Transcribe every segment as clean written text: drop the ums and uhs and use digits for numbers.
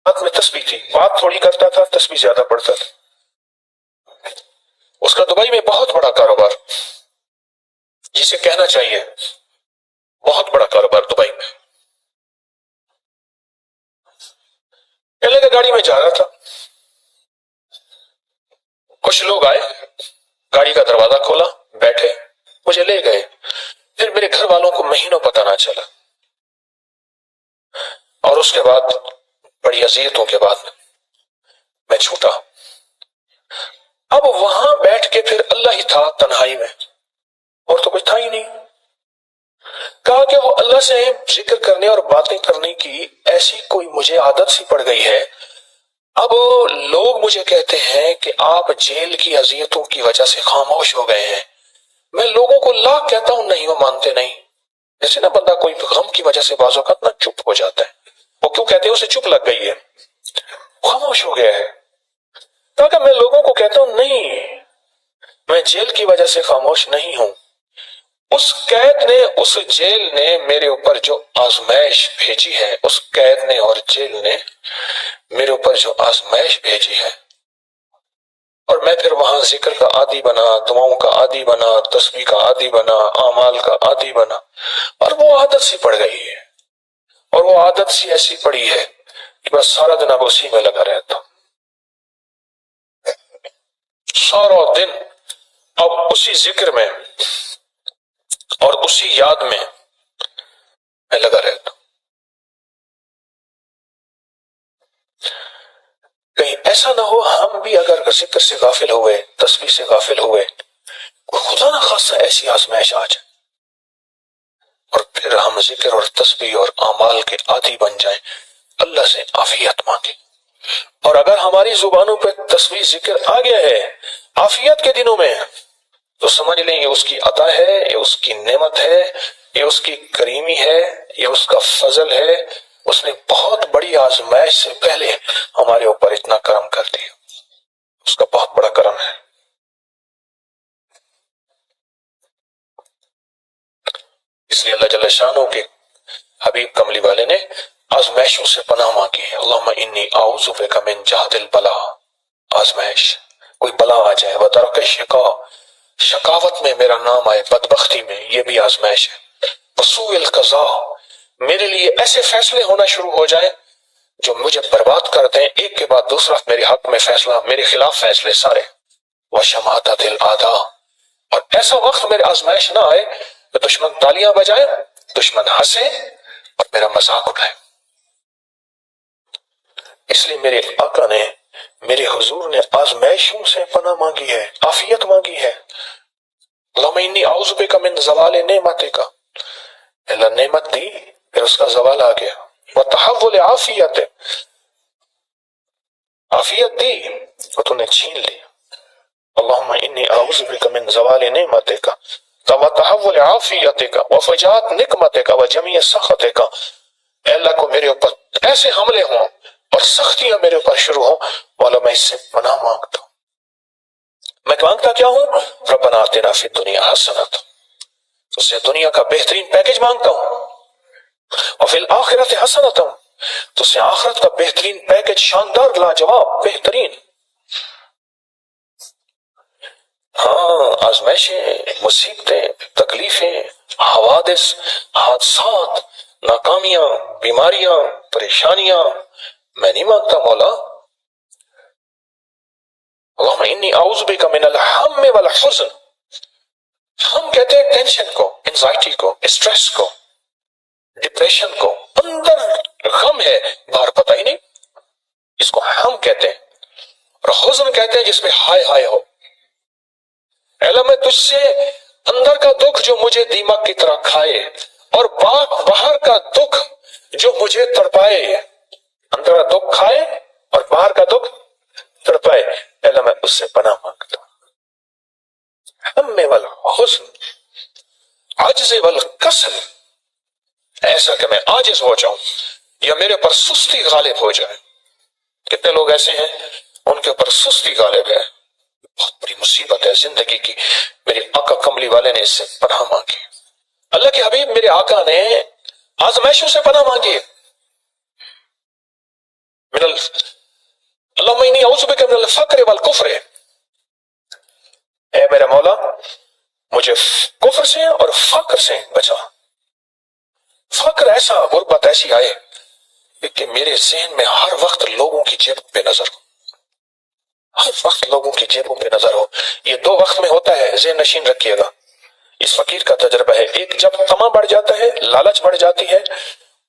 ہاتھ میں تسبیح تھی، بات تھوڑی کرتا تھا، تسبیح زیادہ پڑھتا تھا۔ اس کا دبئی میں بہت بڑا کاروبار، جسے کہنا چاہیے بہت بڑا کاروبار دبئی میں۔ کہنے لگا گاڑی میں جا رہا تھا، کچھ لوگ آئے، گاڑی کا دروازہ کھولا، بیٹھے، مجھے لے گئے۔ پھر میرے گھر والوں کو مہینوں پتہ نہ چلا، اور اس کے بعد بڑی اذیتوں کے بعد میں چھوٹا۔ اب وہاں بیٹھ کے پھر اللہ ہی تھا تنہائی میں، اور تو کچھ تھا ہی نہیں۔ کہا کہ وہ اللہ سے ذکر کرنے اور باتیں کرنے کی ایسی کوئی مجھے عادت سی پڑ گئی ہے، اب لوگ مجھے کہتے ہیں کہ آپ جیل کی اذیتوں کی وجہ سے خاموش ہو گئے ہیں۔ میں لوگوں کو لاکھ کہتا ہوں، نہیں، وہ مانتے نہیں۔ جیسے نا بندہ کوئی غم کی وجہ سے بعض اوقات نہ چپ ہو جاتا ہے، وہ کیوں کہتے ہیں؟ اسے چپ لگ گئی ہے، خاموش ہو گیا ہے۔ تاکہ میں لوگوں کو کہتا ہوں، نہیں، میں جیل کی وجہ سے خاموش نہیں ہوں۔ اس قید نے، اس جیل نے میرے اوپر جو آزمائش بھیجی ہے، اس قید نے اور جیل نے میرے اوپر جو آزمائش بھیجی ہے، اور میں پھر وہاں ذکر کا عادی بنا، دعاؤں کا عادی بنا، تسبیح کا عادی بنا، اعمال کا عادی بنا، اور وہ عادت سی پڑ گئی ہے، اور وہ عادت سی ایسی پڑی ہے کہ بس سارا دن اب اسی میں لگا رہتا ہوں، سارا دن اب اسی ذکر میں اور اسی یاد میں لگا رہتا ہوں۔ کہیں ایسا نہ ہو ہم بھی اگر ذکر سے غافل ہوئے، تسبیح سے غافل ہوئے، کوئی خدا نہ خاصا ایسی آزمائش آ جائے، اور پھر ہم ذکر اور تسبیح اور اعمال کے عادی بن جائیں، اللہ سے عافیت مانگے۔ اور اگر ہماری زبانوں پہ تسبیح ذکر آ گیا ہے عافیت کے دنوں میں، تو سمجھ لیں یہ اس کی عطا ہے، یہ اس کی نعمت ہے، یہ اس کی کریمی ہے، یہ اس کا فضل ہے۔ اس نے بہت بڑی آزمائش سے پہلے ہمارے اوپر اتنا کرم کر دیا، اس کا بہت بڑا کرم ہے۔ اس لیے اللہ جل شانہ کے حبیب کملی والے نے آزمائشوں سے پناہ مانگی ہے۔ اللہم انی اعوذ بک من جہد البلا، آزمائش، کوئی بلا آ جائے، ودرک الشقاء، شقاوت میں میرا نام آئے، بدبختی میں، یہ بھی آزمائش ہے، وسوء القضاء، میرے لیے ایسے فیصلے ہونا شروع ہو جائیں جو مجھے برباد کر دیں، ایک کے بعد دوسرا میرے حق میں فیصلہ، میرے خلاف فیصلے سارے، وشماتۃ الاعداء، اور ایسا وقت میرے آزمائش نہ آئے کہ دشمن تالیاں بجائے، دشمن ہنسے اور میرا مذاق اٹھائے۔ اس لیے میرے آقا نے، میرے حضور نے آزمائشوں سے پناہ مانگی ہے، عافیت مانگی ہے۔ اللہم انی اعوذ بک من زوال نعمتک، اللہ نعمت دی پھر اس کا زوال آ گیا، وتحول عافیت، عافیت دی اور تو نے چھین لی۔ اللہم انی اعوذ بک من زوال نعمتک وتحول عافیتک وفجاءت نقمتک وجمیع سخطک، اے اللہ کو میرے اوپر ایسے حملے ہوں اور سختیاں میرے اوپر شروع ہوں، مولا میں اس سے پناہ مانگتا ہوں۔ میں مانگتا کیا ہوں؟ ربنا آتنا فی الدنیا حسنۃ، اس سے دنیا کا بہترین پیکج مانگتا ہوں، اور فی الآخرۃ حسنۃ، تو اس سے آخرت کا بہترین پیکج، شاندار، لاجواب، بہترین۔ ہاں، آزمائشیں، مصیبتیں، تکلیفیں، حوادث، حادثات، ناکامیاں، بیماریاں، پریشانیاں، میں نہیں مانگتا مولا۔ اللہم انی اعوذ بک من الہم والحزن، ہم کہتے ہیں ٹینشن کو، انزائٹی کو، اسٹریس کو، ڈپریشن کو، اندر غم ہے باہر پتہ ہی نہیں، اس کو ہم کہتے ہیں، اور حزن کہتے ہیں جس میں ہائے ہائے ہو۔ اے اللہ میں تجھ سے اندر کا دکھ جو مجھے دیمک کی طرح کھائے، اور باہر کا دکھ جو مجھے تڑپائے، اندر کا دکھ کھائے اور باہر کا دکھ تڑپائے، اے اللہ میں اس سے پناہ مانگتا ہوں۔ ہم والحزن، عجز والکسل، ایسا کہ میں عاجز ہو جاؤں یا میرے پر سستی غالب ہو جائے۔ کتنے لوگ ایسے ہیں ان کے اوپر سستی غالب ہے، بہت بڑی مصیبت ہے زندگی کی۔ میرے آقا کملی والے نے اس سے پناہ مانگی، اللہ کے حبیب میرے آقا نے آزمائشوں سے پناہ مانگی۔ اللہم انی اعوذ بک من الفقر والکفر، اے میرے مولا مجھے کفر سے اور فقر سے بچا۔ فقر ایسا، غربت ایسی آئے کہ میرے ذہن میں ہر وقت لوگوں کی جیبوں پہ نظر ہو، ہر وقت لوگوں کی جیبوں پہ نظر ہو۔ یہ دو وقت میں ہوتا ہے، ذہن نشین رکھیے گا۔ اس فقیر کا تجربہ ہے، ایک جب طمع بڑھ جاتا ہے، لالچ بڑھ جاتی ہے،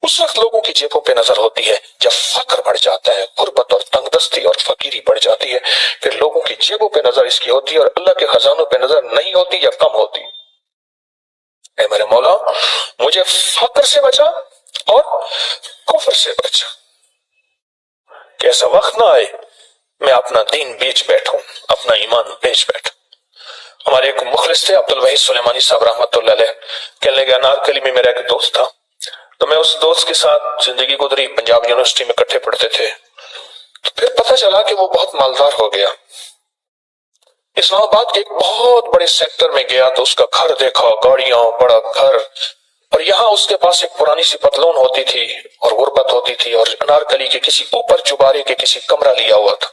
اس وقت لوگوں کی جیبوں پہ نظر ہوتی ہے۔ جب فقر بڑھ جاتا ہے، غربت اور تنگ دستی اور فقیری بڑھ جاتی ہے، پھر لوگوں کی جیبوں پہ نظر اس کی ہوتی ہے اور اللہ کے خزانوں پہ نظر نہیں ہوتی یا کم ہوتی۔ اے میرے مولا مجھے فقر سے بچا اور کفر سے بچا، کہ ایسا وقت نہ آئے میں اپنا دین بیچ بیٹھوں، اپنا ایمان بیچ بیٹھوں۔ ہمارے ایک مخلص تھے عبد الوحید سلیمانی صاحب رحمۃ اللہ علیہ، کہنے لگے انارکلی میں میرا ایک دوست تھا، تو میں اس دوست کے ساتھ زندگی گزری، پنجاب یونیورسٹی میں اکٹھے پڑھتے تھے۔ تو پھر پتہ چلا کہ وہ بہت مالدار ہو گیا، اسلام آباد کے ایک بہت بڑے سیکٹر میں گیا تو اس کا گھر دیکھا، گاڑیاں، بڑا گھر، اور یہاں اس کے پاس ایک پرانی سی پتلون ہوتی تھی اور غربت ہوتی تھی، اور انارکلی کے کسی اوپر چبارے کے کسی کمرہ لیا ہوا تھا۔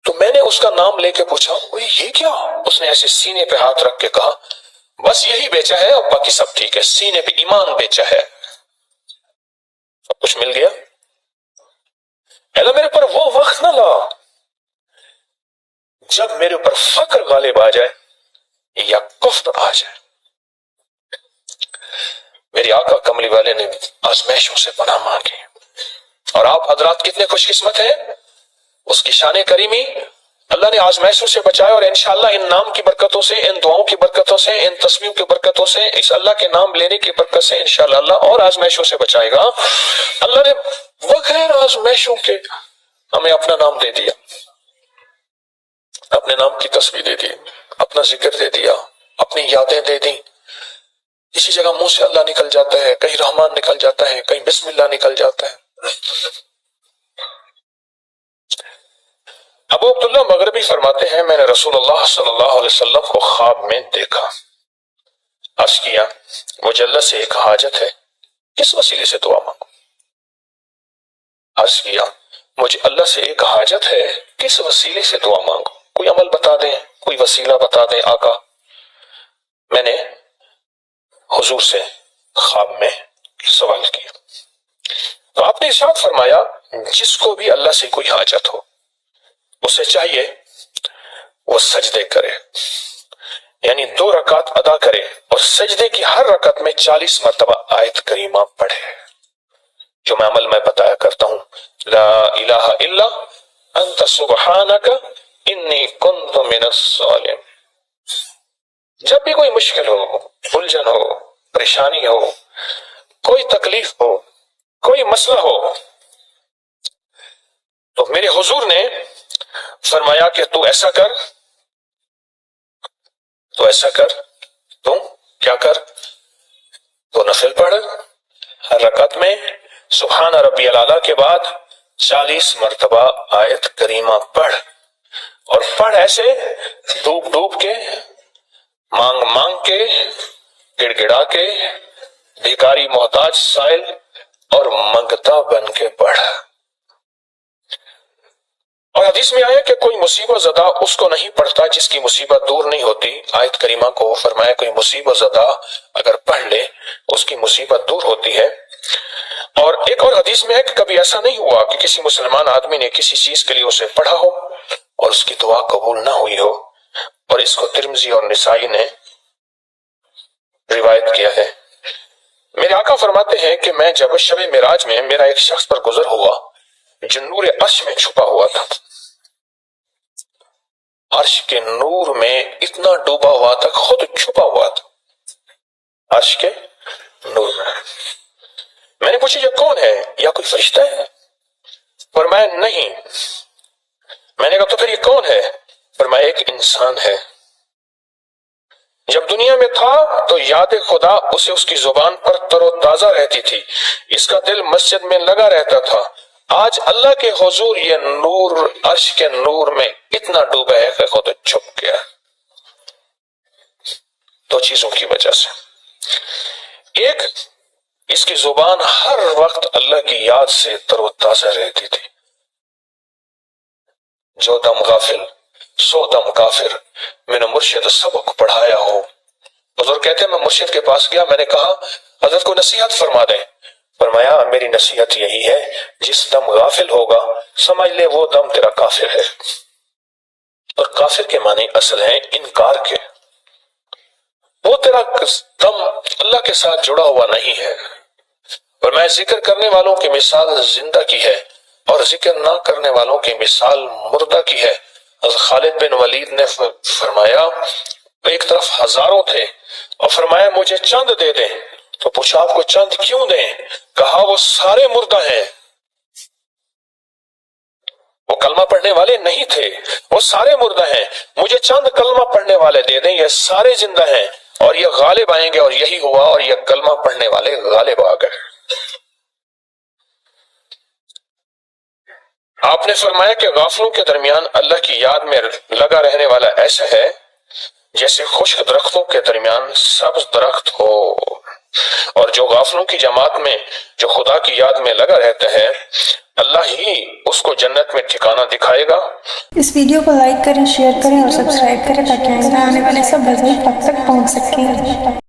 تو میں نے اس کا نام لے کے پوچھا یہ کیا؟ اس نے ایسے سینے پہ ہاتھ رکھ کے کہا بس یہی بیچا ہے اور باقی سب ٹھیک ہے، سینے پہ ایمان بیچا ہے، سب کچھ مل گیا۔ اللہ میرے پر وہ وقت نہ لا جب میرے اوپر فقر غالب آ جائے یا کفر آ جائے۔ میری آقا کملی والے نے آزمائشوں سے پناہ مانگی، اور آپ حضرات کتنے خوش قسمت ہیں، اس کی شان کریمی اللہ نے آزمائشوں سے بچایا، اور انشاءاللہ ان نام کی برکتوں سے، ان دعاؤں کی برکتوں سے، ان تسبیحوں کی برکتوں سے، اس اللہ کے نام لینے کی برکت سے انشاءاللہ اللہ اور آزمائشوں سے بچائے گا۔ اللہ نے بغیر آزمائشوں کے ہمیں اپنا نام دے دیا، اپنے نام کی تسبیح دے دی، اپنا ذکر دے دیا، اپنی یادیں دے دی۔ کسی جگہ منہ سے اللہ نکل جاتا ہے، کہیں رحمان نکل جاتا ہے، کہیں بسم اللہ نکل جاتا ہے۔ ابو عبداللہ مغربی فرماتے ہیں میں نے رسول اللہ صلی اللہ علیہ وسلم کو خواب میں دیکھا، عرض کیا مجھے اللہ سے ایک حاجت ہے، کس وسیلے سے دعا مانگوں؟ عرض کیا مجھے اللہ سے ایک حاجت ہے، کس وسیلے سے دعا مانگوں؟ کوئی عمل بتا دیں، کوئی وسیلہ بتا دیں آقا۔ میں نے حضور سے خواب میں سوال کیا تو آپ نے ارشاد فرمایا جس کو بھی اللہ سے کوئی حاجت ہو اسے چاہیے وہ سجدے کرے، یعنی 2 رکعت ادا کرے اور سجدے کی ہر رکعت میں 40 مرتبہ آیت کریمہ پڑھے، جو میں عمل میں بتایا کرتا ہوں، لا الہ الا انت سبحانک انی کنت من الظالمین۔ جب بھی کوئی مشکل ہو، الجھن ہو، پریشانی ہو، کوئی تکلیف ہو، کوئی مسئلہ ہو، تو میرے حضور نے فرمایا کہ تو ایسا کر، تو ایسا کر، تو کیا کر، تو نفل پڑھ، ہر رکعت میں سبحان ربی الاعلیٰ کے بعد 40 مرتبہ آیت کریمہ پڑھ، اور پڑھ ایسے ڈوب ڈوب کے، مانگ مانگ کے، گڑ گڑا کے، بھیکاری محتاج سائل اور منگتا بن کے پڑھ۔ اور حدیث میں آیا کہ کوئی مصیبت زدہ اس کو نہیں پڑھتا جس کی مصیبت دور نہیں ہوتی۔ آیت کریمہ کو فرمایا کوئی مصیبت زدہ اگر پڑھ لے اس کی مصیبت دور ہوتی ہے۔ اور ایک اور حدیث میں ہے کہ کبھی ایسا نہیں ہوا کہ کسی مسلمان آدمی نے کسی چیز کے لیے اسے پڑھا ہو اور اس کی دعا قبول نہ ہوئی ہو، اور اس کو ترمذی اور نسائی نے روایت کیا ہے۔ میرے آقا فرماتے ہیں کہ میں جب شب معراج میں میرا ایک شخص پر گزر ہوا جو نور عرش میں چھپا ہوا تھا، عرش کے نور میں اتنا ڈوبا ہوا تھا، خود چھپا ہوا تھا عرش کے نور میں۔ میں نے پوچھا یہ کون ہے، یا کوئی فرشتہ ہے؟ فرمایا نہیں۔ میں نے کہا تو پھر یہ کون ہے؟ فرمایا ایک انسان ہے، جب دنیا میں تھا تو یاد خدا اسے اس کی زبان پر تر و تازہ رہتی تھی، اس کا دل مسجد میں لگا رہتا تھا۔ آج اللہ کے حضور یہ نور عرش کے نور میں اتنا ڈوبا ہے کہ خود چھپ گیا۔ 2 چیزوں کی وجہ سے، ایک اس کی زبان ہر وقت اللہ کی یاد سے تر و تازہ رہتی تھی۔ جو دم غافل سو دم کافر، میں نے مرشد سبق پڑھایا ہو۔ حضور کہتے ہیں میں مرشد کے پاس گیا، میں نے کہا حضرت کو نصیحت فرما دیں۔ فرمایا میری نصیحت یہی ہے، جس دم غافل ہوگا سمجھ لے وہ دم تیرا کافر ہے۔ اور کافر کے معنی اصل ہیں انکار کے، وہ تیرا دم اللہ کے ساتھ جڑا ہوا نہیں ہے۔ اور میں ذکر کرنے والوں کی مثال زندہ کی ہے اور ذکر نہ کرنے والوں کی مثال مردہ کی ہے۔ حضرت خالد بن ولید نے فرمایا ایک طرف ہزاروں تھے اور فرمایا مجھے چند دے دیں، تو پوچھا آپ کو چند کیوں دیں؟ کہا وہ سارے مردہ ہیں، وہ کلمہ پڑھنے والے نہیں تھے، وہ سارے مردہ ہیں، مجھے چند کلمہ پڑھنے والے دے دیں، یہ سارے زندہ ہیں اور یہ غالب آئیں گے۔ اور یہی ہوا، اور یہ کلمہ پڑھنے والے غالب آ گئے۔ آپ نے فرمایا کہ غافلوں کے درمیان اللہ کی یاد میں لگا رہنے والا ایسا ہے جیسے خشک درختوں کے درمیان سبز درخت ہو، اور جو غافلوں کی جماعت میں جو خدا کی یاد میں لگا رہتا ہے اللہ ہی اس کو جنت میں ٹھکانہ دکھائے گا۔ اس ویڈیو کو لائک کریں، شیئر کریں اور سبسکرائب کریں تاکہ آنے والے سب وظائف آپ تک پہنچ سکیں۔